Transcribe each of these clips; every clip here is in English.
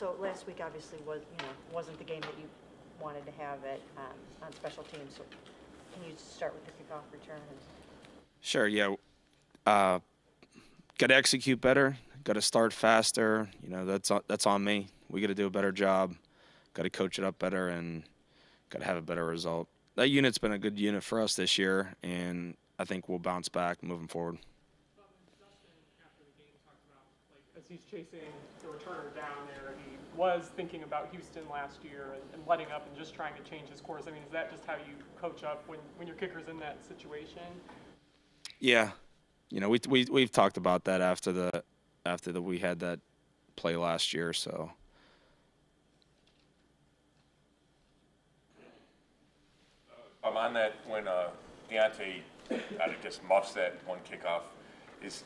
So last week obviously wasn't the game that you wanted to have it on special teams. So can you start with the kickoff return? Sure. Yeah. Got to execute better. Got to start faster. That's on me. We got to do a better job. Got to coach it up better and got to have a better result. That unit's been a good unit for us this year, and I think we'll bounce back moving forward. Justin, after the game, talked about, as he's chasing the returner down there, he was thinking about Houston last year and letting up and just trying to change his course. I mean, is that just how you coach up when your kicker's in that situation? Yeah. We've talked about that after we had that play last year, so. On that, when Deontay, I guess, muffs that one kickoff, is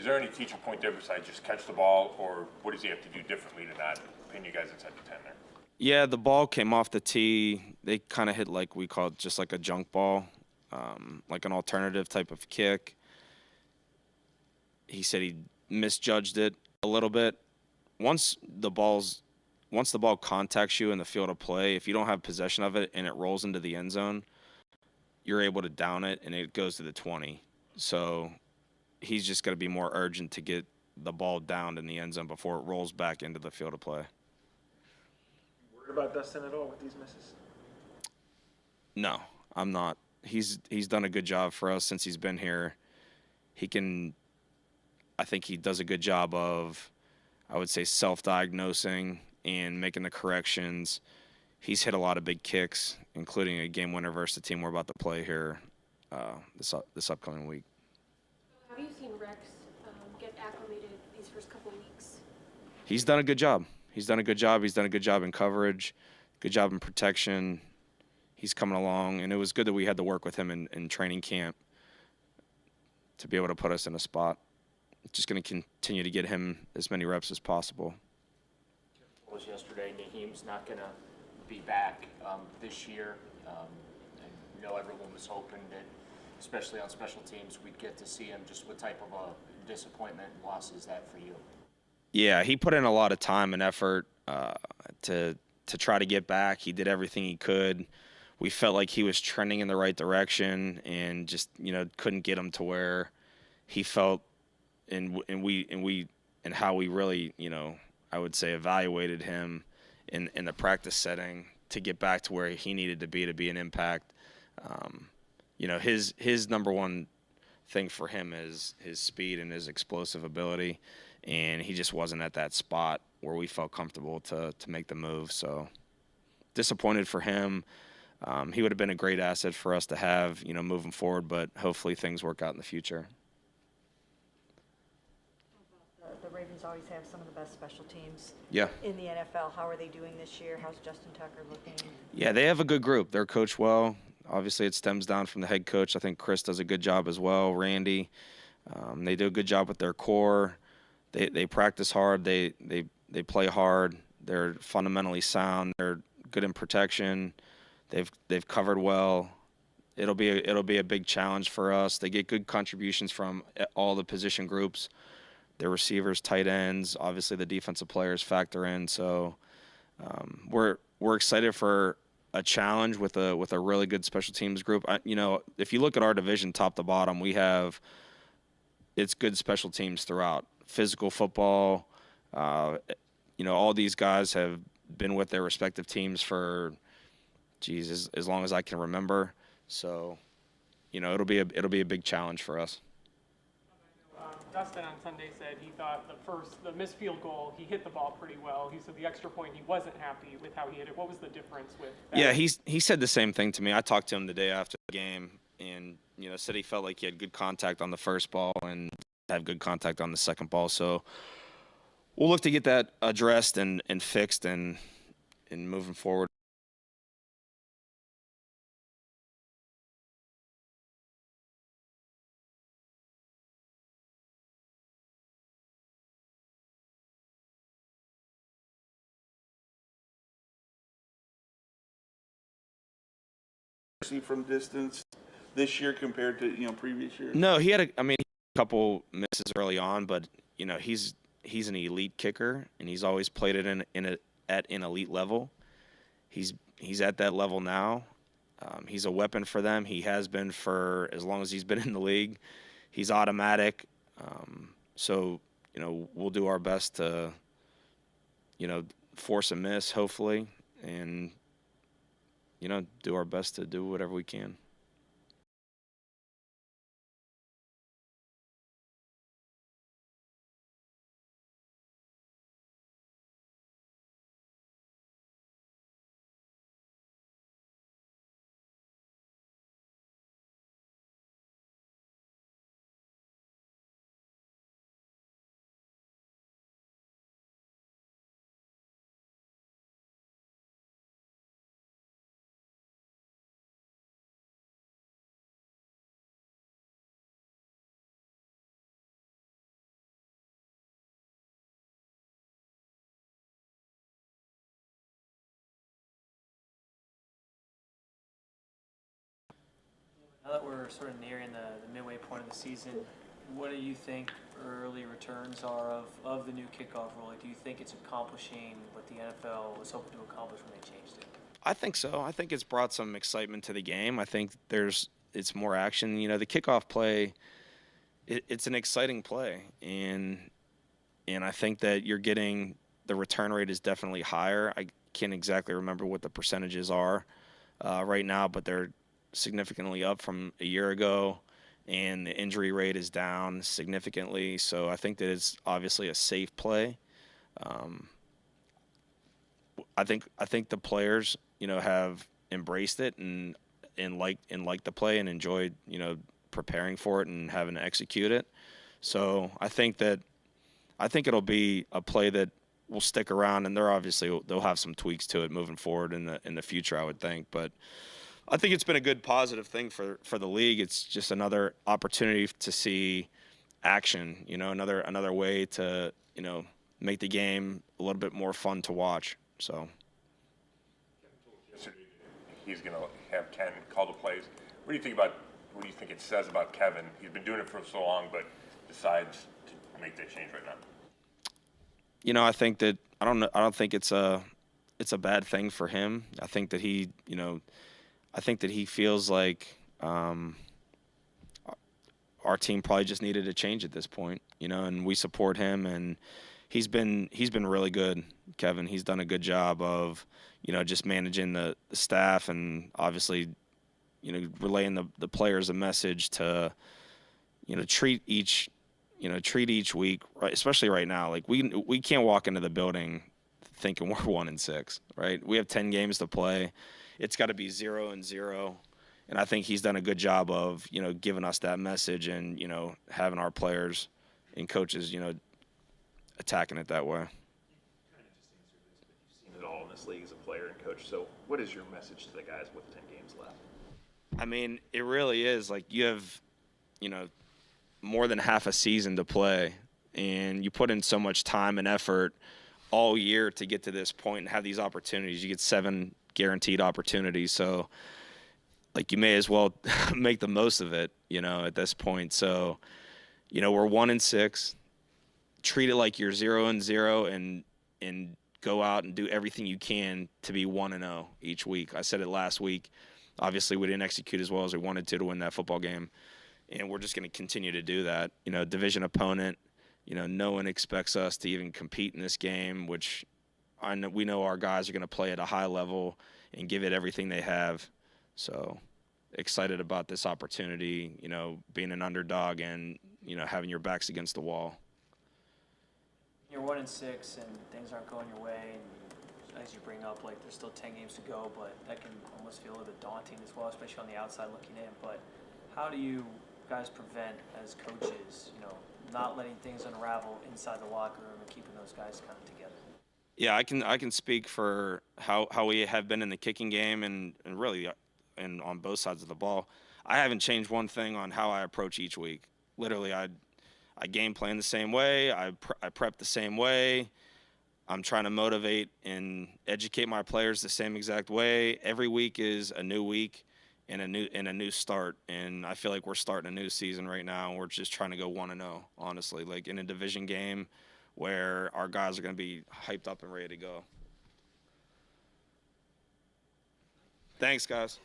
there any teaching point there besides just catch the ball, or what does he have to do differently to not pin you guys inside the 10 there? Yeah, the ball came off the tee. They kind of hit like we call it just like a junk ball, like an alternative type of kick. He said he misjudged it a little bit. Once the ball contacts you in the field of play, if you don't have possession of it and it rolls into the end zone, you're able to down it and it goes to the 20. So he's just got to be more urgent to get the ball down in the end zone before it rolls back into the field of play. Worried about Dustin at all with these misses? No, I'm not. He's done a good job for us since he's been here. I think he does a good job of, I would say, self-diagnosing and making the corrections. He's hit a lot of big kicks, including a game winner versus the team we're about to play here this upcoming week. How have you seen Rex get acclimated these first couple weeks? He's done a good job. He's done a good job in coverage, good job in protection. He's coming along, and it was good that we had to work with him in training camp to be able to put us in a spot. Just going to continue to get him as many reps as possible. Was yesterday, Naheem's not going to be back this year. And everyone was hoping that, especially on special teams, we'd get to see him. Just what type of a disappointment and loss is that for you? Yeah, he put in a lot of time and effort to try to get back. He did everything he could. We felt like he was trending in the right direction and just couldn't get him to where he felt. And how we really, I would say, evaluated him in the practice setting to get back to where he needed to be an impact. His number one thing for him is his speed and his explosive ability, and he just wasn't at that spot where we felt comfortable to make the move. So disappointed for him. He would have been a great asset for us to have, moving forward, but hopefully things work out in the future. The Ravens always have some of the best special teams Yeah. in the NFL. How are they doing this year? How's Justin Tucker looking? Yeah, they have a good group. They're coached well. Obviously, it stems down from the head coach. I think Chris does a good job as well. Randy, they do a good job with their core. They practice hard. They play hard. They're fundamentally sound. They're good in protection. They've covered well. It'll be a big challenge for us. They get good contributions from all the position groups. Their receivers, tight ends, obviously the defensive players factor in. So we're excited for a challenge with a really good special teams group. If you look at our division top to bottom, it's good special teams throughout. Physical football, all these guys have been with their respective teams for, as long as I can remember. So, it'll be a big challenge for us. Dustin on Sunday said he thought the missed field goal, he hit the ball pretty well. He said the extra point, he wasn't happy with how he hit it. What was the difference with that? Yeah, he said the same thing to me. I talked to him the day after the game and, said he felt like he had good contact on the first ball and had good contact on the second ball. So we'll look to get that addressed and fixed and moving forward. From distance this year compared to previous years? No, he had a couple misses early on, but he's he's an elite kicker, and he's always played it at an elite level. He's at that level now. He's a weapon for them. He has been for as long as he's been in the league. He's automatic. So, we'll do our best to, force a miss, hopefully, and, do our best to do whatever we can. Now that we're sort of nearing the midway point of the season, what do you think early returns are of the new kickoff rule? Like, do you think it's accomplishing what the NFL was hoping to accomplish when they changed it? I think so. I think it's brought some excitement to the game. I think it's more action. The kickoff play, it's an exciting play, and I think that you're getting the return rate is definitely higher. I can't exactly remember what the percentages are right now, but they're significantly up from a year ago, and the injury rate is down significantly. So I think that it's obviously a safe play. I think the players, have embraced it and like the play and enjoyed, preparing for it and having to execute it. So I think it'll be a play that will stick around, and they'll have some tweaks to it moving forward in the future, I would think. But I think it's been a good positive thing for the league. It's just another opportunity to see action, another way to, make the game a little bit more fun to watch. So Yesterday, he's going to have Ken call the plays. What do you think it says about Kevin? He's been doing it for so long, but decides to make that change right now. I think that I don't think it's a bad thing for him. I think that he feels like our team probably just needed a change at this point, and we support him, and he's been really good, Kevin. He's done a good job of, just managing the staff and obviously, relaying the players a message to, treat each week, right, especially right now. Like we can't walk into the building thinking we're 1-6, right? We have 10 games to play. It's got to be 0-0. And I think he's done a good job of, giving us that message and, having our players and coaches, attacking it that way. Kind of just answered this, but you've seen it all in this league as a player and coach. So what is your message to the guys with 10 games left? I mean, it really is. Like, you have, more than half a season to play, and you put in so much time and effort all year to get to this point and have these opportunities. You get 7 guaranteed opportunities. So, like, you may as well make the most of it, at this point. So, we're 1-6. Treat it like you're 0-0 and go out and do everything you can to be 1-0 each week. I said it last week. Obviously, we didn't execute as well as we wanted to win that football game, and we're just going to continue to do that. Division opponent, no one expects us to even compete in this game, which we know our guys are going to play at a high level and give it everything they have. So excited about this opportunity, being an underdog and, having your backs against the wall. You're 1-6 and things aren't going your way, and as you bring up, like, there's still 10 games to go, but that can almost feel a little bit daunting as well, especially on the outside looking in. But how do you guys prevent, as coaches, not letting things unravel inside the locker room and keeping those guys kind of together? Yeah, I can speak for how we have been in the kicking game and really and on both sides of the ball. I haven't changed one thing on how I approach each week. Literally, I game plan the same way. I prep the same way. I'm trying to motivate and educate my players the same exact way. Every week is a new week and a new start. And I feel like we're starting a new season right now. And we're just trying to go 1-0, honestly. Like, in a division game, where our guys are going to be hyped up and ready to go. Thanks, guys.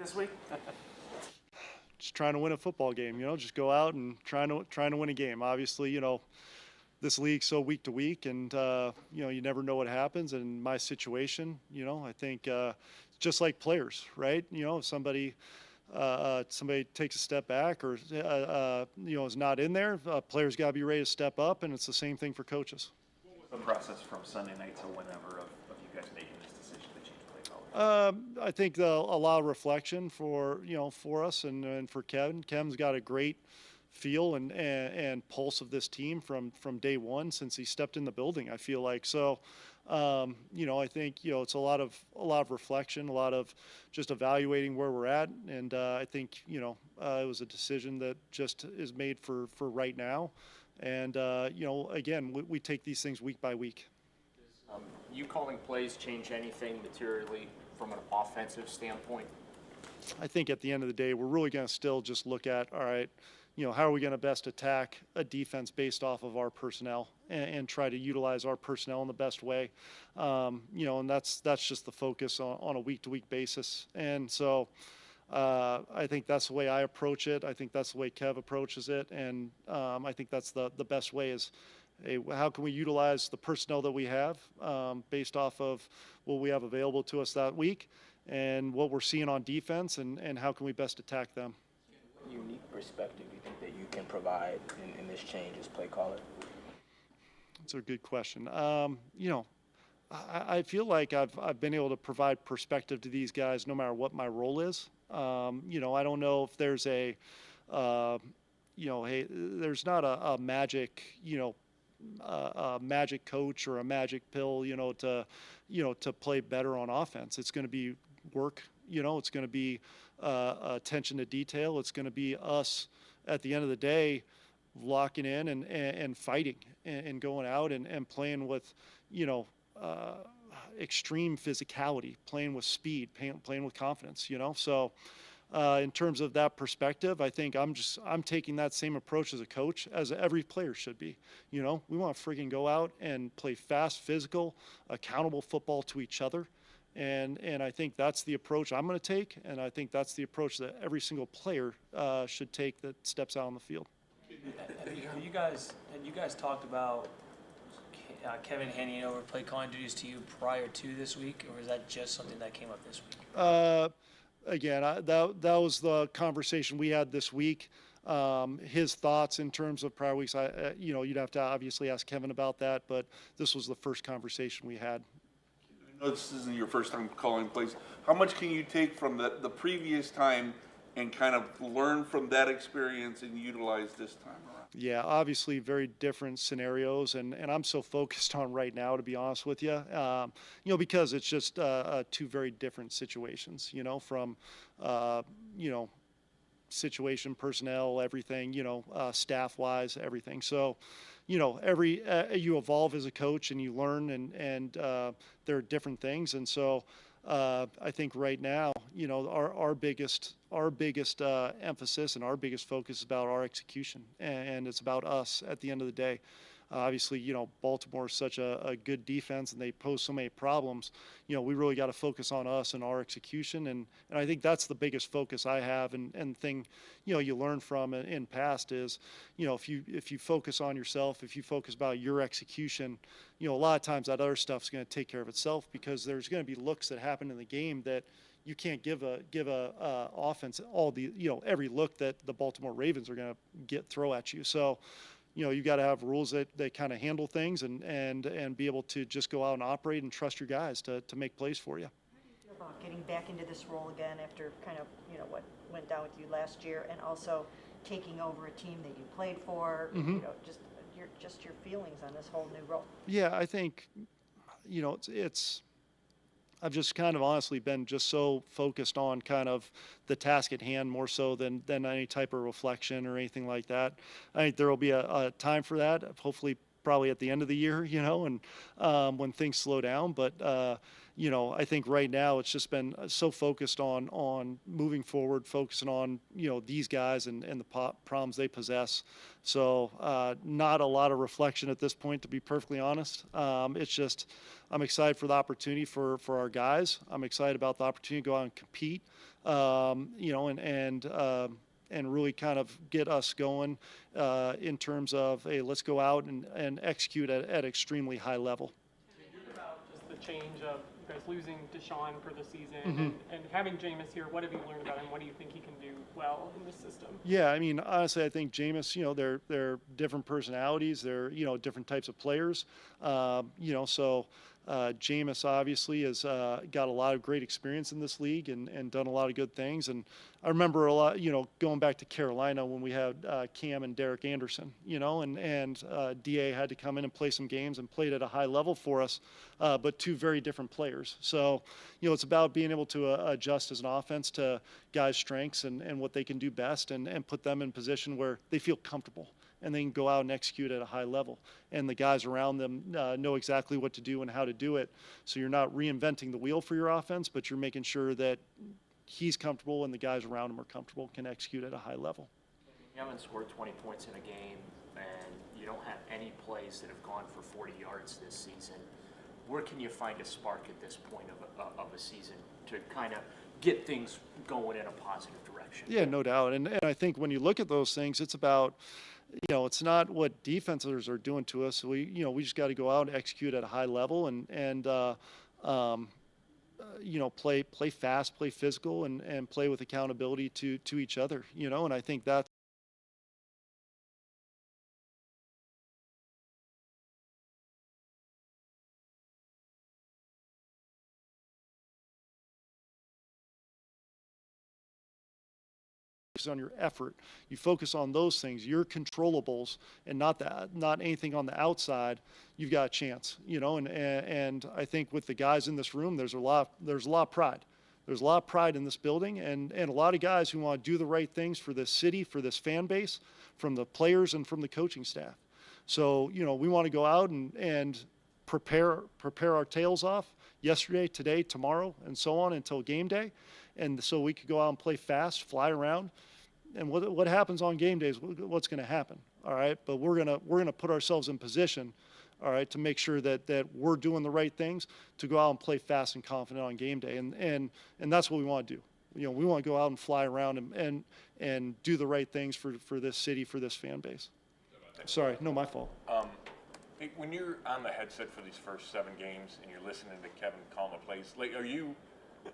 this week? Just trying to win a football game, just go out and trying to win a game. Obviously, this league's so week to week, and you never know what happens. And in my situation, I think just like players, right? If somebody takes a step back or is not in there, players got to be ready to step up, and it's the same thing for coaches. The process from Sunday night to whenever of you guys making this decision to change play calling? I think a lot of reflection for us and for Kevin. Kevin's got a great feel and pulse of this team from day one since he stepped in the building. I feel like so. I think it's a lot of reflection, a lot of just evaluating where we're at, and I think it was a decision that just is made for right now. And again, we take these things week by week. You calling plays change anything materially from an offensive standpoint? I think at the end of the day, we're really going to still just look at, all right, how are we going to best attack a defense based off of our personnel and try to utilize our personnel in the best way. And that's just the focus on a week-to-week basis. And so I think that's the way I approach it. I think that's the way Kev approaches it. And I think that's the best way is, hey, how can we utilize the personnel that we have based off of what we have available to us that week and what we're seeing on defense, and how can we best attack them. What unique perspective you think that you can provide in this change as play caller? That's a good question. I feel like I've been able to provide perspective to these guys no matter what my role is. I don't know if there's hey, there's not a magic, a magic coach or a magic pill, to play better on offense. It's going to be work, it's going to be attention to detail. It's going to be us at the end of the day locking in and fighting and going out and playing with, extreme physicality, playing with speed, playing with confidence, So in terms of that perspective, I think I'm taking that same approach as a coach as every player should be. We want to freaking go out and play fast, physical, accountable football to each other. And I think that's the approach I'm going to take, and I think that's the approach that every single player should take that steps out on the field. Have you guys talked about Kevin handing over play calling duties to you prior to this week, or is that just something that came up this week? Again, that was the conversation we had this week. His thoughts in terms of prior weeks, you'd have to obviously ask Kevin about that, but this was the first conversation we had. I know this isn't your first time calling plays. How much can you take from the previous time and kind of learn from that experience and utilize this time around? Yeah, obviously very different scenarios, and I'm so focused on right now, to be honest with you, because it's just two very different situations, from, situation, personnel, everything, staff-wise, everything. So, you evolve as a coach and you learn, and there are different things, and so I think right now, our biggest emphasis and our biggest focus is about our execution, and it's about us at the end of the day. Obviously, Baltimore is such a good defense and they pose so many problems. We really got to focus on us and our execution, and I think that's the biggest focus I have. And thing, you learn from in past is, if you focus on yourself, if you focus about your execution, a lot of times that other stuff's going to take care of itself, because there's going to be looks that happen in the game that you can't give a offense all the every look that the Baltimore Ravens are going to throw at you. So. You got to have rules that kind of handle things and be able to just go out and operate and trust your guys to make plays for you. How do you feel about getting back into this role again after kind of, what went down with you last year, and also taking over a team that you played for, just your feelings on this whole new role? Yeah, I think, it's I've just kind of honestly been just so focused on kind of the task at hand more so than any type of reflection or anything like that. I think there will be a time for that. Hopefully probably at the end of the year, and when things slow down. But I think right now it's just been so focused on moving forward, focusing on these guys and the problems they possess. So not a lot of reflection at this point, to be perfectly honest. It's just I'm excited for the opportunity for our guys. I'm excited about the opportunity to go out and compete, and really kind of get us going in terms of, hey, let's go out and execute at extremely high level. About just the change of you guys losing Deshaun for the season and having Jameis here, what have you learned about him? What do you think he can do well in this system? Yeah, I mean, honestly, I think Jameis, they're different personalities. They're, different types of players. So Jameis obviously has got a lot of great experience in this league and done a lot of good things. And I remember a lot, going back to Carolina when we had Cam and Derek Anderson, and DA had to come in and play some games and played at a high level for us, but two very different players. So, it's about being able to adjust as an offense to guys' strengths and what they can do best and put them in position where they feel comfortable and they can go out and execute at a high level. And the guys around them know exactly what to do and how to do it. So you're not reinventing the wheel for your offense, but you're making sure that he's comfortable and the guys around him are comfortable, can execute at a high level. You haven't scored 20 points in a game, and you don't have any plays that have gone for 40 yards this season. Where can you find a spark at this point of a season to kind of get things going in a positive direction? Yeah, no doubt. And I think when you look at those things, it's about – it's not what defenses are doing to us. We just got to go out and execute at a high level and play fast, play physical, and play with accountability to each other. And I think that's on your effort. You focus on those things, your controllables, and not anything on the outside. You've got a chance, and I think with the guys in this room, there's a lot of pride. There's a lot of pride in this building, and a lot of guys who want to do the right things for this city, for this fan base, from the players and from the coaching staff. So we want to go out and prepare our tails off yesterday, today, tomorrow, and so on until game day. And so we could go out and play fast, fly around. And what happens on game day is what's going to happen, all right? But we're gonna put ourselves in position, all right, to make sure that we're doing the right things to go out and play fast and confident on game day. And that's what we want to do. We want to go out and fly around and do the right things for this city, for this fan base. Sorry, no, my fault. When you're on the headset for these first 7 games and you're listening to Kevin calling the plays, like, are you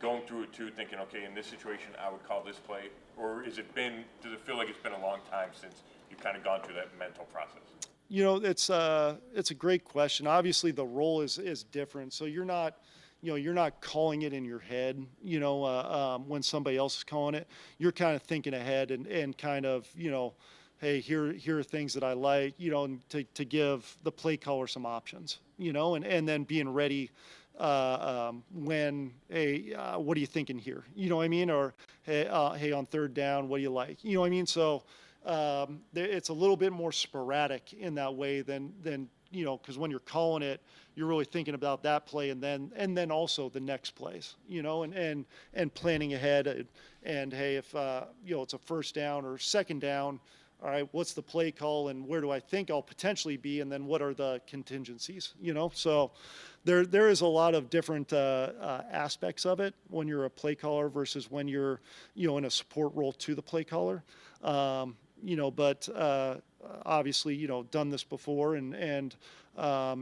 going through it too, thinking, okay, in this situation, I would call this play? Or does it feel like it's been a long time since you've kind of gone through that mental process? It's a great question. Obviously, the role is different. So you're not calling it in your head, when somebody else is calling it. You're kind of thinking ahead and kind of, hey, here are things that I like, and to give the play caller some options, and then being ready when, hey, what are you thinking here? You know what I mean? Or, hey, on third down, what do you like? You know what I mean? So it's a little bit more sporadic in that way than because when you're calling it, you're really thinking about that play and then also the next plays, and planning ahead. And hey, if it's a first down or second down, all right, what's the play call and where do I think I'll potentially be, and then what are the contingencies? So there is a lot of different aspects of it when you're a play caller versus when you're in a support role to the play caller. But obviously done this before and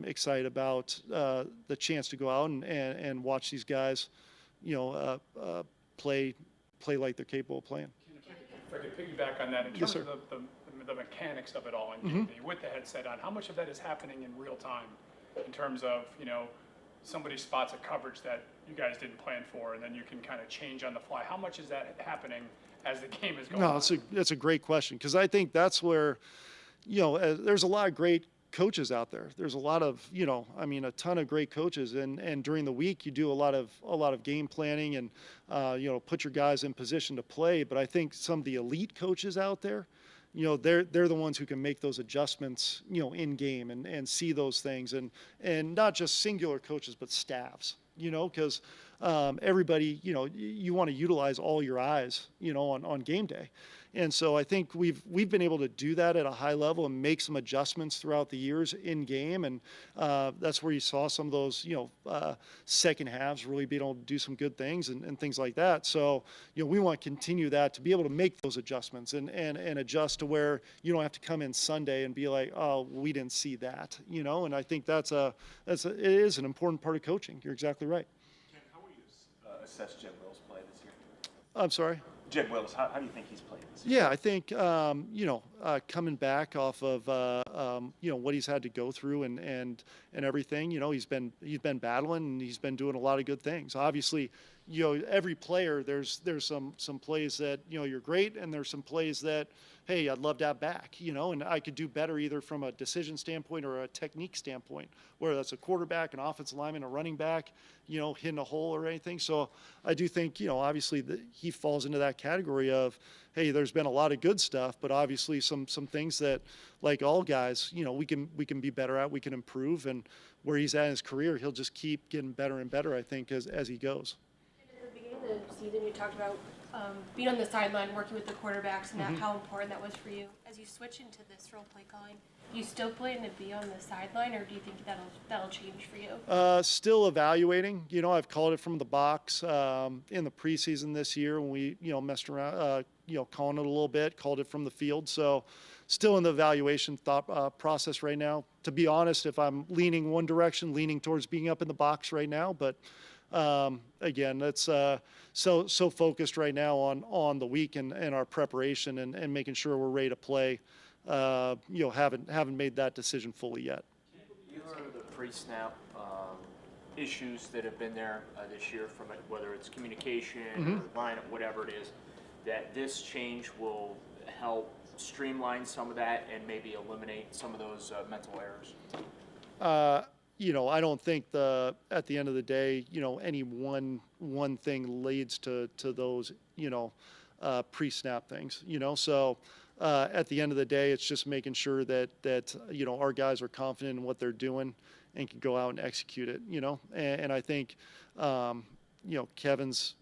excited about the chance to go out and watch these guys play like they're capable of playing. If I could piggyback on that, in terms of the mechanics of it all in game day, with the headset on, how much of that is happening in real time in terms of, somebody spots a coverage that you guys didn't plan for and then you can kind of change on the fly? How much is that happening as the game is going on? No, it's a great question, because I think that's where, there's a lot of great coaches out there. There's a lot of, a ton of great coaches, and during the week you do a lot of game planning and, put your guys in position to play. But I think some of the elite coaches out there, they're the ones who can make those adjustments, in game and see those things, and not just singular coaches, but staffs, because everybody, you want to utilize all your eyes, on game day. And so I think we've been able to do that at a high level and make some adjustments throughout the years in game, and that's where you saw some of those second halves really being able to do some good things and things like that. So we want to continue that, to be able to make those adjustments and adjust to where you don't have to come in Sunday and be like, oh, we didn't see that, and I think it is an important part of coaching. You're exactly right. Ken, how will you assess Jed Will's play this year? I'm sorry? Jed Willis, how do you think he's played this year? Yeah, I think, coming back off of, what he's had to go through and everything, he's been battling, and he's been doing a lot of good things. Obviously, every player, there's some plays that, you're great, and there's some plays that, hey, I'd love to have back, and I could do better either from a decision standpoint or a technique standpoint, whether that's a quarterback, an offensive lineman, a running back, hitting a hole or anything. So I do think, obviously that he falls into that category of, hey, there's been a lot of good stuff, but obviously some things that, like all guys, we can be better at, we can improve, and where he's at in his career, he'll just keep getting better and better, I think, as he goes. And at the beginning of the season, you talked about being on the sideline, working with the quarterbacks, and how important that was for you. As you switch into this role play calling, do you still plan to be on the sideline, or do you think that'll change for you? Still evaluating. I've called it from the box in the preseason this year when we, messed around, calling it a little bit, called it from the field. So still in the evaluation thought process right now. To be honest, if I'm leaning one direction, leaning towards being up in the box right now, but again, that's so focused right now on the week and our preparation and making sure we're ready to play. Haven't made that decision fully yet. You heard the pre-snap issues that have been there this year, from it, whether it's communication or lineup, whatever it is, that this change will help streamline some of that and maybe eliminate some of those mental errors? I don't think at the end of the day, any one thing leads to those, pre-snap things, So at the end of the day, it's just making sure that our guys are confident in what they're doing and can go out and execute it, And I think, Kevin's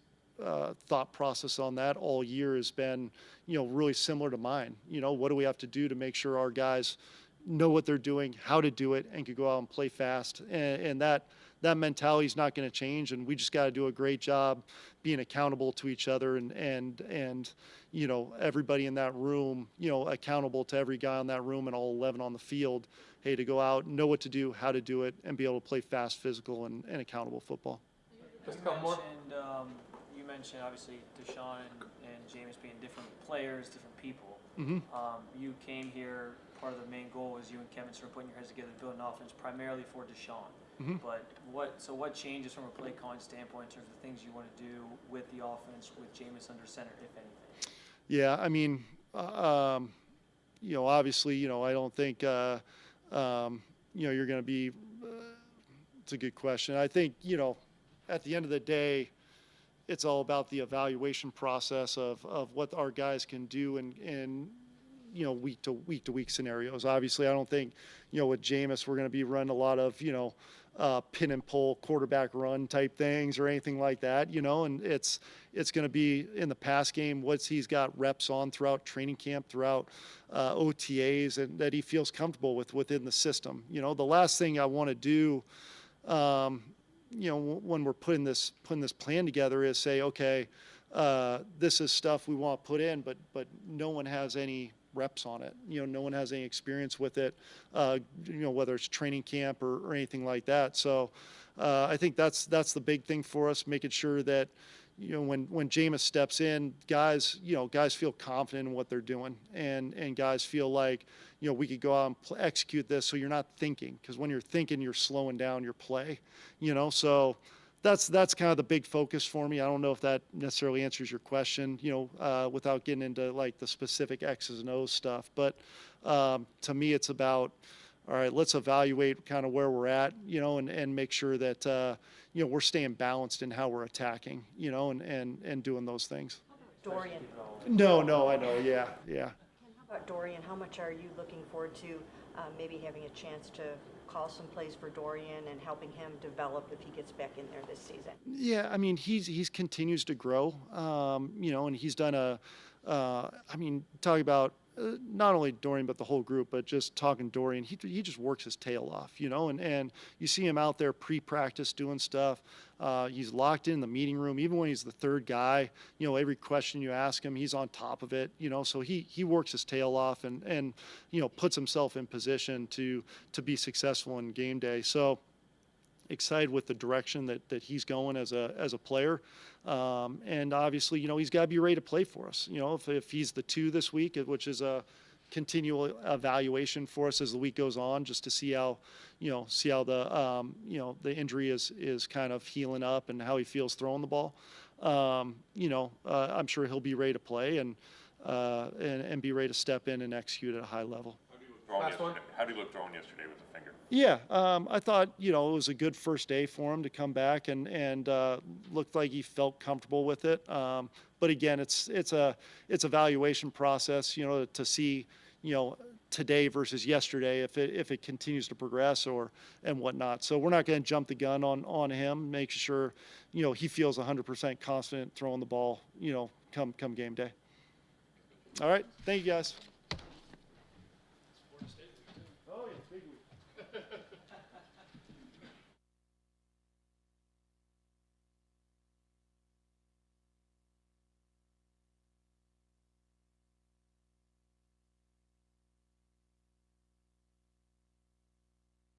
thought process on that all year has been, really similar to mine. What do we have to do to make sure our guys know what they're doing, how to do it, and can go out and play fast. And that mentality is not going to change. And we just got to do a great job being accountable to each other and everybody in that room, accountable to every guy in that room and all 11 on the field. Hey, to go out, know what to do, how to do it, and be able to play fast, physical, and accountable football. You mentioned obviously Deshaun and Jameis being different players, different people. You came here. Part of the main goal was you and Kevin sort of putting your heads together to build an offense primarily for Deshaun. But what changes from a play calling standpoint in terms of things you want to do with the offense with Jameis under center, if anything? Yeah, I mean, obviously, I don't think, you're going to be. It's a good question. I think, at the end of the day, it's all about the evaluation process of what our guys can do and week to week scenarios. Obviously, I don't think, with Jameis, we're going to be running a lot of, pin and pull quarterback run type things or anything like that, and it's going to be in the pass game, what he's got reps on throughout training camp, throughout OTAs, and that he feels comfortable within the system. The last thing I want to do, when we're putting this plan together is say, okay, this is stuff we want to put in, but no one has any reps on it. No one has any experience with it, whether it's training camp or anything like that. So I think that's the big thing for us, making sure that, when Jameis steps in, guys feel confident in what they're doing, and guys feel like, we could go out and execute this. So you're not thinking, because when you're thinking, you're slowing down your play, so that's kind of the big focus for me. I don't know if that necessarily answers your question, without getting into like the specific X's and O's stuff. But to me, it's about, all right, let's evaluate kind of where we're at, and make sure that, we're staying balanced in how we're attacking, and doing those things. Dorian. No, I know. Yeah. Ken, how Dorian, how much are you looking forward to maybe having a chance to call some plays for Dorian and helping him develop if he gets back in there this season? Yeah, I mean, he's continues to grow, and he's done talk about not only Dorian, but the whole group, but just talking Dorian, he just works his tail off, and you see him out there pre-practice doing stuff. He's locked in the meeting room, even when he's the third guy, every question you ask him, he's on top of it, so he works his tail off and puts himself in position to be successful in game day. So excited with the direction that he's going as a player. And obviously, he's got to be ready to play for us. If he's the 2 this week, which is a continual evaluation for us as the week goes on, just to see how the injury is kind of healing up and how he feels throwing the ball. I'm sure he'll be ready to play and be ready to step in and execute at a high level. How did he look throwing yesterday with the finger? Yeah, I thought, it was a good first day for him to come back and looked like he felt comfortable with it. But again, it's a evaluation process, to see, today versus yesterday, if it continues to progress and whatnot. So we're not going to jump the gun on him, make sure, he feels 100% confident throwing the ball, come game day. All right, thank you guys.